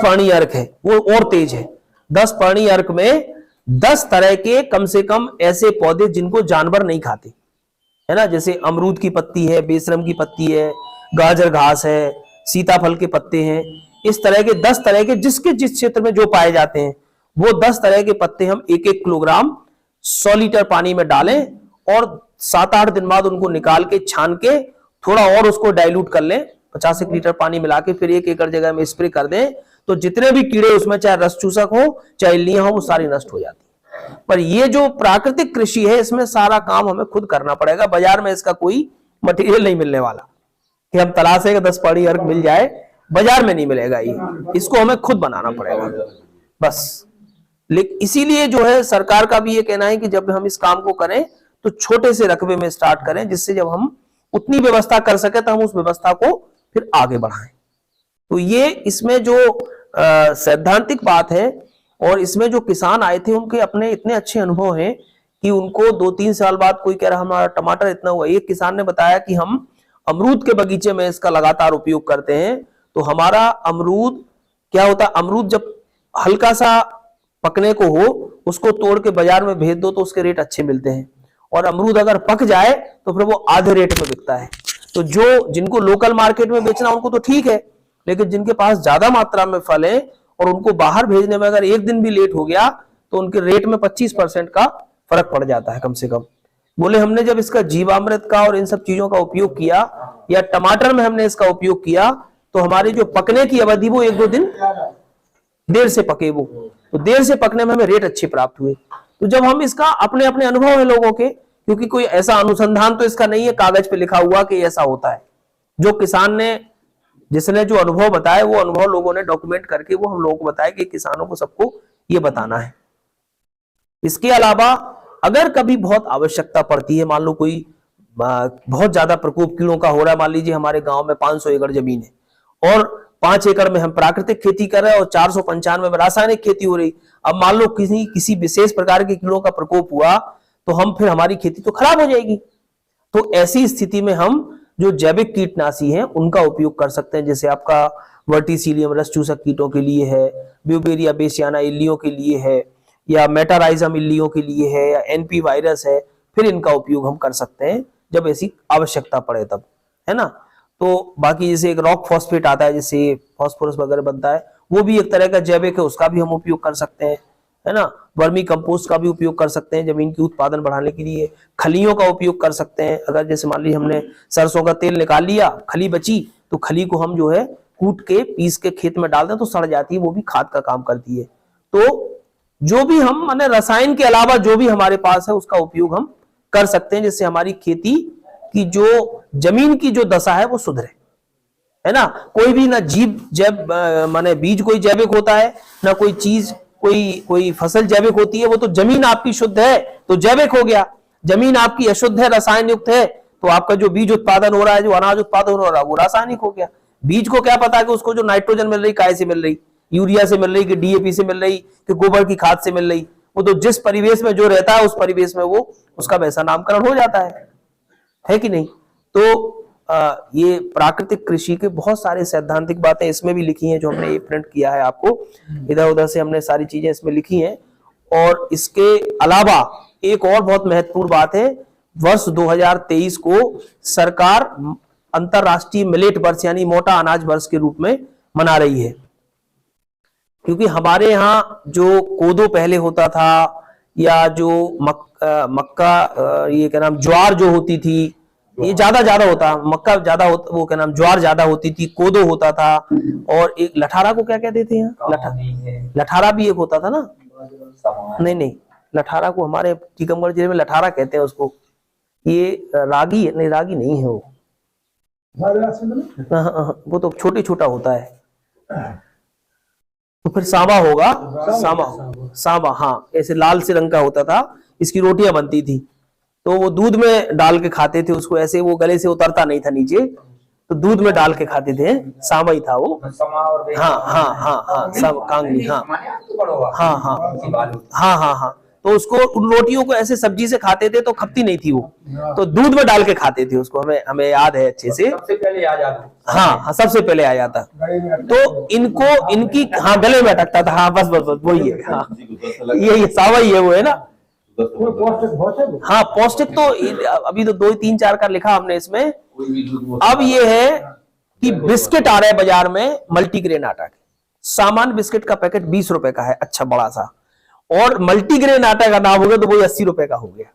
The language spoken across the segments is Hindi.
पानी अर्क है वो और तेज है। 10 पानी अर्क में 10 तरह के कम से कम ऐसे पौधे जिनको जानवर नहीं खाते, है ना, जैसे अमरूद की पत्ती है, बेशरम की पत्ती है, गाजर घास है, सीताफल के पत्ते हैं। इस तरह के 10 तरह के जिसके जिस क्षेत्र में जो पाए जाते हैं वो 10 तरह के पत्ते हम 1-1 किलोग्राम 100 लीटर पानी में डालें और 7-8 दिन बाद उनको निकाल के छान के थोड़ा और उसको डाइल्यूट कर लें, 50 लीटर पानी मिला के फिर 1 एकड़ जगह में स्प्रे कर दें, तो जितने भी कीड़े उसमें चाहे रस चूसक हो चाहे इल्लियां हो वो सारी नष्ट हो जाती है। पर ये जो प्राकृतिक कृषि है इसमें सारा काम हमें खुद करना पड़ेगा, बाजार में इसका कोई मटेरियल नहीं मिलने वाला कि हम तलाशे का 10 पानी अर्क मिल जाए, बाजार में नहीं मिलेगा ये, इसको हमें खुद बनाना पड़ेगा बस। लेकिन इसीलिए जो है सरकार का भी ये कहना है कि जब हम इस काम को करें तो छोटे से रकबे में स्टार्ट करें, जिससे जब हम उतनी व्यवस्था कर सके तो हम उस व्यवस्था को फिर आगे बढ़ाएं। तो ये इसमें जो सैद्धांतिक बात है और इसमें जो किसान आए थे उनके अपने इतने अच्छे अनुभव हैं कि उनको 2-3 साल बाद कोई कह रहा हमारा टमाटर इतना हुआ। एक किसान ने बताया कि हम अमरूद के बगीचे में इसका लगातार उपयोग करते हैं तो हमारा अमरूद क्या होता है, अमरूद जब हल्का सा पकने को हो उसको तोड़ के बाजार में भेज दो तो उसके रेट अच्छे मिलते हैं, और अमरूद अगर पक जाए तो फिर वो आधे रेट में बिकता है। तो जो जिनको लोकल मार्केट में बेचना उनको तो ठीक है, लेकिन जिनके पास ज्यादा मात्रा में फल है और उनको बाहर भेजने में अगर 1 दिन भी लेट हो गया तो उनके रेट में 25% का फर्क पड़ जाता है कम से कम। बोले हमने जब इसका जीवामृत का और इन सब चीजों का उपयोग किया या टमाटर में हमने इसका उपयोग किया तो हमारी जो पकने की अवधि वो 1-2 दिन देर से पके, वो तो देर से पकने में हमें रेट अच्छे प्राप्त हुए। तो जब हम इसका अपने अपने अनुभव है लोगों के, क्योंकि कोई ऐसा अनुसंधान तो इसका नहीं है कागज पे लिखा हुआ कि ऐसा होता है, जो किसान ने जिसने जो अनुभव बताया वो अनुभव लोगों ने डॉक्यूमेंट करके वो हम लोगों को बताया कि किसानों को सबको ये बताना है। इसके अलावा अगर कभी बहुत आवश्यकता पड़ती है, मान लो कोई बहुत ज्यादा प्रकोप कीड़ों का हो रहा है, मान लीजिए हमारे गांव में 500 एकड़ जमीन है और 5 एकड़ में हम प्राकृतिक खेती कर रहे हैं और 495 में रासायनिक खेती हो रही, अब मान लो किसी विशेष प्रकार के कीड़ों का प्रकोप हुआ तो हम फिर हमारी खेती तो खराब हो जाएगी। तो ऐसी स्थिति में हम जो जैविक कीटनाशी हैं उनका उपयोग कर सकते हैं, जैसे आपका वर्टिसिलियम रस चूसक कीटों के लिए है, ब्यूवेरिया बेसियाना इल्लियों के लिए है, या मेटाराइजम इल्लियों के लिए है, या एनपी वायरस है, फिर इनका उपयोग हम कर सकते हैं जब ऐसी आवश्यकता पड़े तब, है ना। तो बाकी जैसे एक रॉक फॉस्फेट आता है जिससे फास्फोरस वगैरह बनता है, वो भी एक तरह का जैविक है, उसका भी हम उपयोग कर सकते हैं, है ना। वर्मी कंपोस्ट का भी उपयोग कर सकते हैं जमीन की उत्पादन बढ़ाने के लिए। खलियों का उपयोग कर सकते हैं, अगर जैसे मान लीजिए हमने सरसों का तेल निकाल लिया, खली बची तो खली को हम जो है कूट के पीस के खेत में डाल दें तो सड़ जाती है, वो भी खाद का काम करती है। तो जो भी हम माने रसायन के अलावा जो भी हमारे पास है उसका उपयोग हम कर सकते हैं, जिससे हमारी खेती की जो जमीन की जो दशा है वो सुधरे, है ना। कोई भी ना जीव जैव माने बीज कोई जैविक होता है ना कोई चीज कोई फसल जैविक होती है, वो तो जमीन आपकी शुद्ध है तो जैविक हो गया, जमीन आपकी अशुद्ध है रासायन युक्त है तो आपका जो बीज उत्पादन हो रहा है, जो अनाज उत्पादन हो रहा है वो रासायनिक हो गया। बीज को क्या पता कि उसको जो नाइट्रोजन मिल रही काय से मिल रही, यूरिया से मिल रही कि डीएपी से मिल रही कि गोबर की खाद से मिल रही, वो तो जिस परिवेश में जो रहता है उस परिवेश में वो उसका वैसा नामकरण हो जाता है कि नहीं। तो ये प्राकृतिक कृषि के बहुत सारे सैद्धांतिक बातें इसमें भी लिखी हैं जो हमने ये प्रिंट किया है, आपको इधर उधर से हमने सारी चीजें इसमें लिखी हैं। और इसके अलावा एक और बहुत महत्वपूर्ण बात है, वर्ष 2023 को सरकार अंतरराष्ट्रीय मिलेट वर्ष यानी मोटा अनाज वर्ष के रूप में मना रही है, क्योंकि हमारे यहाँ जो कोदो पहले होता था या जो मक्का ये क्या नाम ज्वार जो होती थी ये ज्यादा होता, मक्का ज्यादा होता, वो क्या नाम ज्वार ज्यादा होती थी, कोदो होता था, और एक लठारा को क्या कहते थे यहाँ, लठारा भी एक होता था ना, नहीं लठारा को हमारे टीकमगढ़ जिले में लठारा कहते हैं उसको। ये रागी नहीं, रागी नहीं है वो तो छोटा होता है। तो फिर सांबा होगा, सांबा हाँ, ऐसे लाल से रंग का होता था, इसकी रोटियां बनती थी तो वो दूध में डाल के खाते थे उसको, ऐसे वो गले से उतरता नहीं था नीचे, तो दूध में डाल के खाते थे, सांबा ही था वो। हाँ सब कांगनी, हाँ तो उसको उन रोटियों को ऐसे सब्जी से खाते थे तो खपती नहीं थी वो, तो दूध में डाल के खाते थे उसको, हमें हमें याद है अच्छे से। सबसे पहले आ जाता। हाँ, सबसे पहले आ जाता। तो इनको इनकी हाँ गले में अटकता था। हाँ बस बस बस वही है। हाँ ये सावा ही है वो, है ना। हाँ पौष्टिक तो अभी तो 2 3 4 का लिखा हमने इसमें। अब ये है कि बिस्किट आ रहे हैं बाजार में मल्टीग्रेन आटा के। सामान्य बिस्किट का पैकेट 20 रुपए का है, अच्छा बड़ा सा, और मल्टीग्रेन आटा का नाम हो गया तो वही 80 रुपए का हो गया।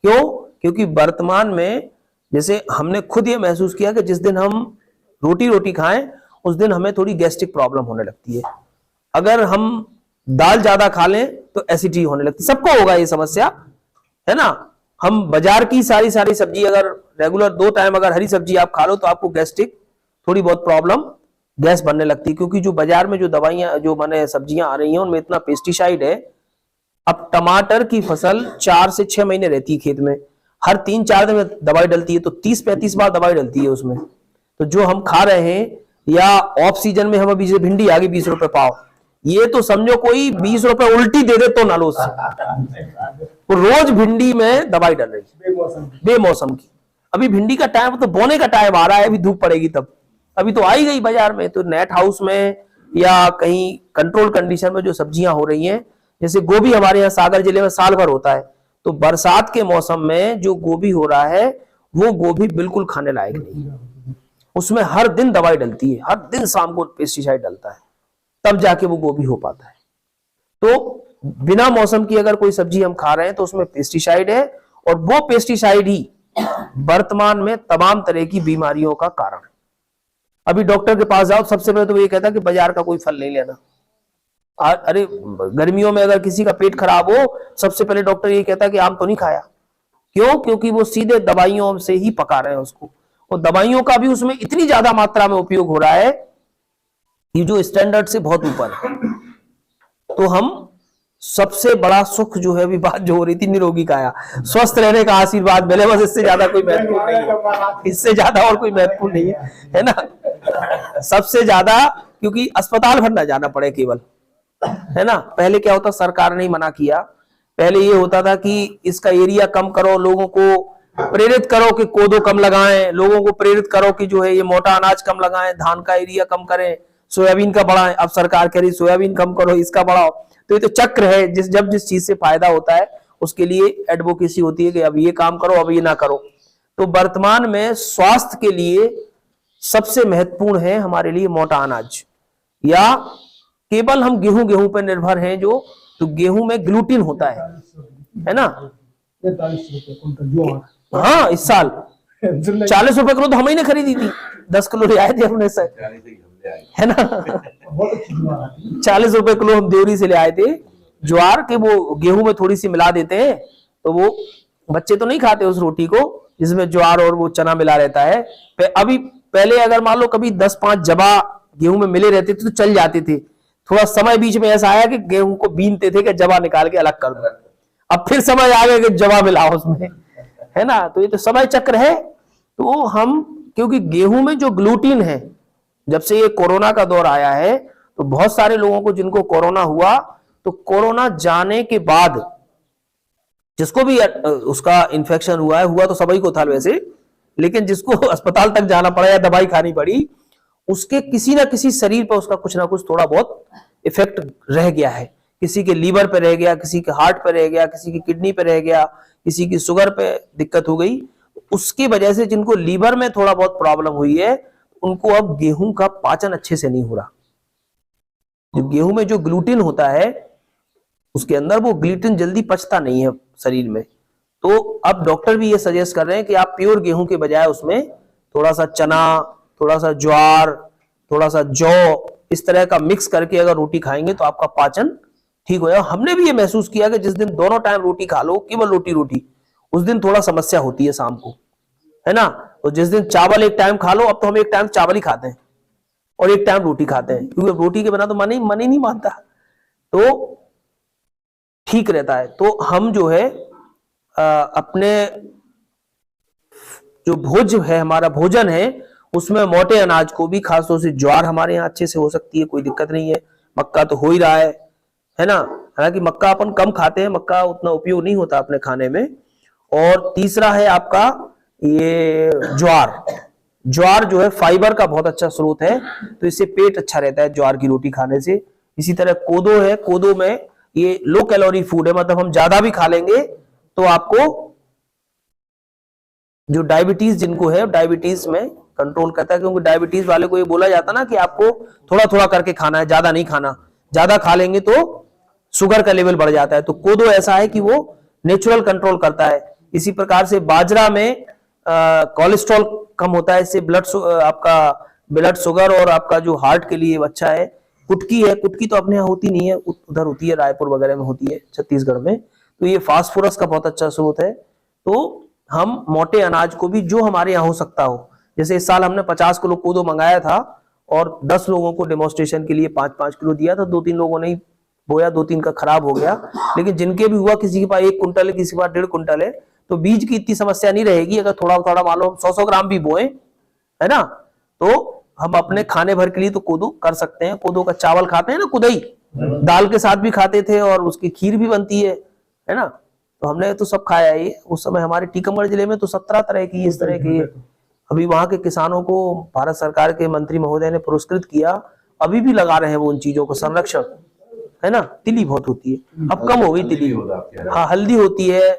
क्यों? क्योंकि वर्तमान में जैसे हमने खुद ये महसूस किया कि जिस दिन हम रोटी खाएं उस दिन हमें थोड़ी गैस्ट्रिक प्रॉब्लम होने लगती है। अगर हम दाल ज्यादा खा लें तो एसिडिटी होने लगती है। सबको होगा ये समस्या, है ना। हम बाजार की सारी सब्जी अगर रेगुलर 2 टाइम अगर हरी सब्जी आप खा लो तो आपको गैस्ट्रिक थोड़ी बहुत प्रॉब्लम, गैस बनने लगती है। क्योंकि जो बाजार में जो दवाइयां जो माने सब्जियां आ रही हैं उनमें इतना पेस्टिसाइड है। अब टमाटर की फसल 4 से 6 महीने रहती है खेत में, हर 3-4 दिन में दवाई डलती है, तो 30-35 बार दवाई डलती है उसमें। तो जो हम खा रहे हैं, या ऑफ सीजन में हम अभी जैसे भिंडी आ गई 20 रुपए पाव, ये तो समझो कोई 20 रुपए उल्टी दे दे तो ना लो उससे। तो रोज भिंडी में दवाई डल रही है बेमौसम की। अभी भिंडी का टाइम तो बोने का टाइम आ रहा है, अभी धूप पड़ेगी तब, अभी तो आई गई बाजार में। तो नेट हाउस में या कहीं कंट्रोल कंडीशन में जो सब्जियां हो रही हैं, जैसे गोभी हमारे यहाँ सागर जिले में साल भर होता है, तो बरसात के मौसम में जो गोभी हो रहा है वो गोभी बिल्कुल खाने लायक नहीं, उसमें हर दिन दवाई डलती है, हर दिन शाम को पेस्टिसाइड डलता है, तब जाके वो गोभी हो पाता है। तो बिना मौसम की अगर कोई सब्जी हम खा रहे हैं तो उसमें पेस्टिसाइड है, और वो पेस्टिसाइड ही वर्तमान में तमाम तरह की बीमारियों का कारण है। अभी डॉक्टर के पास जाओ, सबसे पहले तो ये कहता है कि बाजार का कोई फल नहीं लेना। अरे गर्मियों में अगर किसी का पेट खराब हो, सबसे पहले डॉक्टर ये कहता है कि आम तो नहीं खाया। क्यों? क्योंकि वो सीधे दवाइयों से ही पका रहे हैं उसको, और दवाइयों का भी उसमें इतनी ज्यादा मात्रा में उपयोग हो रहा है कि जो स्टैंडर्ड से बहुत ऊपर है। तो हम सबसे बड़ा सुख जो है, अभी बात जो हो रही थी निरोगी काया, स्वस्थ रहने का आशीर्वाद मिले, बस इससे ज्यादा कोई महत्वपूर्ण नहीं है, इससे ज्यादा और कोई महत्वपूर्ण नहीं है ना। सबसे ज्यादा, क्योंकि अस्पताल भर ना जाना पड़े केवल, है ना। पहले क्या होता, सरकार ने मना किया, पहले ये होता था कि इसका एरिया कम करो, लोगों को प्रेरित करो कि कोदो कम लगाएं, लोगों को प्रेरित करो कि जो है ये मोटा अनाज कम लगाएं, धान का एरिया कम करें, सोयाबीन का बढ़ाएं। अब सरकार कह रही सोयाबीन कम करो, इसका बढ़ाओ। तो ये तो चक्र है, जिस चीज से फायदा होता है उसके लिए एडवोकेसी होती है कि अब ये काम करो, अब ये ना करो। तो वर्तमान में स्वास्थ्य के लिए सबसे महत्वपूर्ण है हमारे लिए मोटा अनाज, या केवल हम गेहूं पर निर्भर हैं जो, तो गेहूं में ग्लूटीन होता है ना। 43 रुपए हाँ, इस साल 40 रुपए किलो तो हम ही ने खरीदी थी, 10 किलो ले आए थे अपने से, है ना। 40 रुपए किलो हम देवरी से ले आए थे ज्वार के, वो गेहूं में थोड़ी सी मिला देते हैं तो वो बच्चे तो नहीं खाते उस रोटी को जिसमें ज्वार और वो चना मिला रहता है। अभी पहले अगर मान लो कभी 10-5 जबा गेहूं में मिले रहते थे तो चल जाते थे। थोड़ा समय बीच में ऐसा आया कि गेहूं को बीनते थे कि जबा निकाल के अलग कर दो, अब फिर समय आ गया कि जबा मिलाओ उसमें, है ना। तो ये तो समय चक्र है। तो हम, क्योंकि गेहूं में जो ग्लूटीन है, जब से ये कोरोना का दौर आया है तो बहुत सारे लोगों को जिनको कोरोना हुआ, तो कोरोना जाने के बाद जिसको भी उसका इन्फेक्शन हुआ तो सभी को था वैसे, लेकिन जिसको अस्पताल तक जाना पड़ा या दवाई खानी पड़ी, उसके किसी ना किसी शरीर पर उसका कुछ ना कुछ थोड़ा बहुत इफेक्ट रह गया है। किसी के लीवर पे रह गया, किसी के हार्ट पे रह गया, किसी की किडनी पे रह गया, किसी की शुगर पे दिक्कत हो गई। उसकी वजह से जिनको लीवर में थोड़ा बहुत प्रॉब्लम हुई है, उनको अब गेहूं का पाचन अच्छे से नहीं हो रहा। जो गेहूं में जो ग्लूटीन होता है उसके अंदर, वो ग्लूटीन जल्दी पचता नहीं है शरीर में। तो अब डॉक्टर भी ये सजेस्ट कर रहे हैं कि आप प्योर गेहूं के बजाय उसमें थोड़ा सा चना, थोड़ा सा ज्वार, थोड़ा सा जौ, इस तरह का मिक्स करके अगर रोटी खाएंगे तो आपका पाचन ठीक हो जाएगा। हमने भी ये महसूस किया कि जिस दिन दोनों टाइम रोटी खा लो, केवल रोटी, उस दिन थोड़ा समस्या होती है शाम को, है ना। तो जिस दिन चावल एक टाइम खा लो, अब तो हम एक टाइम चावल ही खाते हैं और एक टाइम रोटी खाते हैं, क्योंकि रोटी के बिना तो मन ही नहीं मानता, तो ठीक रहता है। तो हम जो है अपने जो भोज है, हमारा भोजन है, उसमें मोटे अनाज को भी, खासतौर से ज्वार हमारे यहाँ अच्छे से हो सकती है, कोई दिक्कत नहीं है। मक्का तो हो ही रहा है ना। हालांकि मक्का अपन कम खाते हैं, मक्का उतना उपयोग नहीं होता अपने खाने में। और तीसरा है आपका ये ज्वार। ज्वार जो है फाइबर का बहुत अच्छा स्रोत है, तो इससे पेट अच्छा रहता है ज्वार की रोटी खाने से। इसी तरह कोदो है, कोदो में ये लो कैलोरी फूड है, मतलब हम ज्यादा भी खा लेंगे तो आपको जो डायबिटीज जिनको है, डायबिटीज में कंट्रोल करता है, क्योंकि डायबिटीज वाले को ये बोला जाता ना कि आपको थोड़ा थोड़ा करके खाना है, ज्यादा नहीं खाना, ज्यादा खा लेंगे तो शुगर का लेवल बढ़ जाता है। तो कोदो ऐसा है कि वो नेचुरल कंट्रोल करता है। इसी प्रकार से बाजरा में कोलेस्ट्रॉल कम होता है, इससे आपका ब्लड शुगर और आपका जो हार्ट के लिए अच्छा है। कुटकी है, कुटकी तो अपने यहाँ होती नहीं है, उधर होती है, रायपुर वगैरह में होती है, छत्तीसगढ़ में। तो ये फास्फोरस का बहुत अच्छा स्रोत है। तो हम मोटे अनाज को भी जो हमारे यहाँ हो सकता हो, जैसे इस साल हमने 50 किलो कोदो मंगाया था और 10 लोगों को डेमोन्स्ट्रेशन के लिए 5-5 किलो दिया था। 2-3 लोगों ने बोया, 2-3 का खराब हो गया, लेकिन जिनके भी हुआ, किसी के पास 1 कुंटल है, किसी के पास 1.5 कुंटल है, तो बीज की इतनी समस्या नहीं रहेगी। अगर थोड़ा थोड़ा मान लो 100-100 ग्राम भी बोए, है ना, तो हम अपने खाने भर के लिए तो कोदो कर सकते हैं। कोदो का चावल खाते हैं ना, कुदई दाल के साथ भी खाते थे, और उसकी खीर भी बनती है ना, तो हमने तो सब खाया है। उस समय हमारे टीकमगढ़ जिले में तो 17 तरह की इस तरह की, अभी वहां के किसानों को भारत सरकार के मंत्री महोदय ने पुरस्कृत किया, अभी भी लगा रहे हैं वो उन चीजों को संरक्षण, है ना। तिली बहुत होती है, अब कम हो गई तिली। हाँ, हल्दी होती है,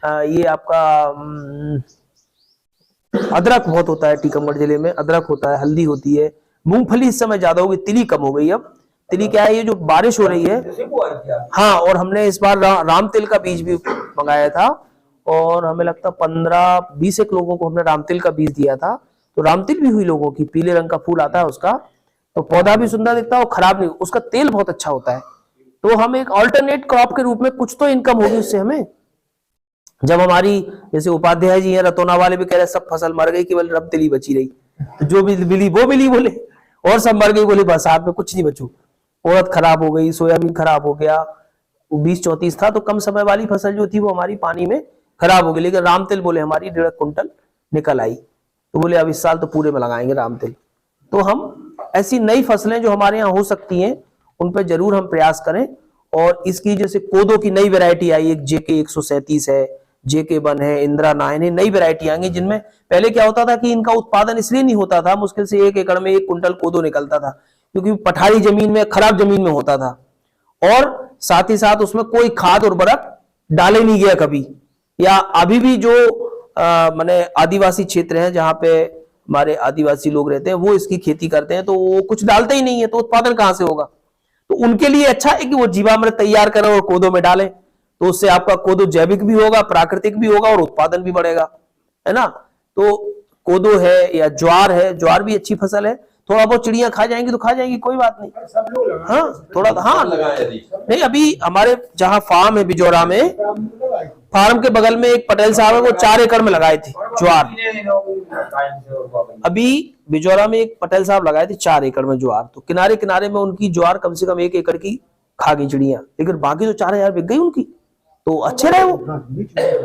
ये आपका अदरक बहुत होता है टीकमगढ़ जिले में, अदरक होता है, हल्दी होती है, मूंगफली इस समय ज्यादा होगी, तिली कम हो गई। अब तिली क्या है, ये जो बारिश हो रही है, हाँ, और हमने इस बार राम तिल का बीज भी मंगाया था, और हमें लगता 15-20 एक लोगों को हमने राम तिल का बीज दिया था। तो राम तिल भी हुई लोगों की, पीले रंग का फूल आता है उसका, तो पौधा भी सुंदर दिखता है और खराब नहीं, उसका तेल बहुत अच्छा होता है। तो हम एक ऑल्टरनेट क्रॉप के रूप में कुछ तो इनकम होगी उससे हमें। जब हमारी जैसे उपाध्याय जी हैं रतौना वाले भी कह रहे सब फसल मर गई, केवल रब तिली बची रही, तो जो भी मिली वो मिली बोले, और सब मर गई बोले, बरसात में कुछ नहीं बचू, उड़द खराब हो गई, सोयाबीन खराब हो गया, 20-34 था, तो कम समय वाली फसल जो थी वो हमारी पानी में खराब हो गई। लेकिन राम तिल बोले हमारी 1.5 कुंटल निकल आई, तो बोले अब इस साल तो पूरे में लगाएंगे राम तिल। तो हम ऐसी नई फसलें जो हमारे यहाँ हो सकती हैं उन पर जरूर हम प्रयास करें। और इसकी जैसे कोदो की नई वैरायटी आई, एक JK 137 है, JK 1 है, इंदिरा 9 है, नई वैरायटी आएंगी, जिनमें पहले क्या होता था कि इनका उत्पादन इसलिए नहीं होता था, मुश्किल से 1 एकड़ में 1 कुंटल कोदो निकलता था, क्योंकि पठारी जमीन में, खराब जमीन में होता था, और साथ ही साथ उसमें कोई खाद उर्वरक डाले नहीं गया कभी। या अभी भी जो माने आदिवासी क्षेत्र हैं जहां पे हमारे आदिवासी लोग रहते हैं, वो इसकी खेती करते हैं, तो वो कुछ डालते ही नहीं है, तो उत्पादन कहां से होगा। तो उनके लिए अच्छा है कि वो जीवामृत तैयार करें और कोदो में डालें, तो उससे आपका कोदो जैविक भी होगा, प्राकृतिक भी होगा, और उत्पादन भी बढ़ेगा, है ना। तो कोदो है या ज्वार है, ज्वार भी अच्छी फसल है। थोड़ा बहुत चिड़ियां खा जाएंगी तो खा जाएंगी, कोई बात नहीं, हाँ, थोड़ा, हाँ नहीं, अभी हमारे जहां फार्म है बिजौरा में, फार्म के बगल में एक पटेल साहब है, वो 4 एकड़ में लगाए थे ज्वार। अभी बिजौरा में एक पटेल साहब लगाए थे 4 एकड़ में ज्वार, तो किनारे किनारे में उनकी ज्वार कम से कम 1 एकड़ की खा गई चिड़ियां, लेकिन बाकी तो 4000 बिक गई उनकी, तो अच्छे रहे वो।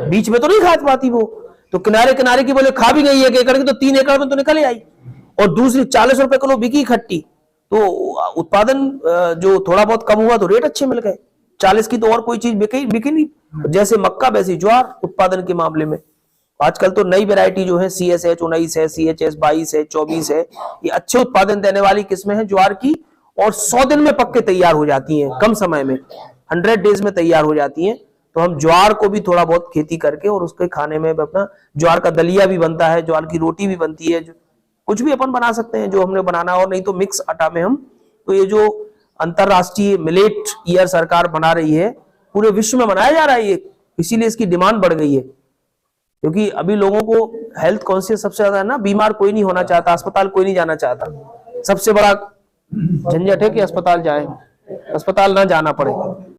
बीच में तो नहीं खा पाती वो, तो किनारे किनारे की बोले खा भी गई 1 एकड़ की, तो 3 एकड़ में तो निकल आई, और दूसरी 40 रुपए किलो बिकी खट्टी। तो उत्पादन जो थोड़ा बहुत कम हुआ तो रेट अच्छे मिल गए, 40 की तो और कोई चीज बिकी नहीं, जैसे मक्का वैसे ज्वार उत्पादन के मामले में। आजकल तो नई वैरायटी जो है CSH 19 है, CHS 22 है, 24 है, ये अच्छे उत्पादन देने वाली किस्में हैं ज्वार की, और 100 दिन में पक के तैयार हो जाती हैं, कम समय में 100 डेज में तैयार हो जाती हैं। तो हम ज्वार को भी थोड़ा बहुत खेती करके, और उसके खाने में अपना ज्वार का दलिया भी बनता है, ज्वार की रोटी भी बनती है, कुछ भी अपन बना सकते हैं जो हमने बनाना, और नहीं तो मिक्स आटा में हम, तो ये जो अंतरराष्ट्रीय मिलेट ईयर सरकार बना रही है, पूरे विश्व में मनाया जा रहा है ये, इसीलिए इसकी डिमांड बढ़ गई है, क्योंकि अभी लोगों को हेल्थ कॉन्शियस सबसे ज्यादा है ना, बीमार कोई नहीं होना चाहता, अस्पताल कोई नहीं जाना चाहता। सबसे बड़ा झंझट है कि अस्पताल जाए, अस्पताल ना जाना पड़े।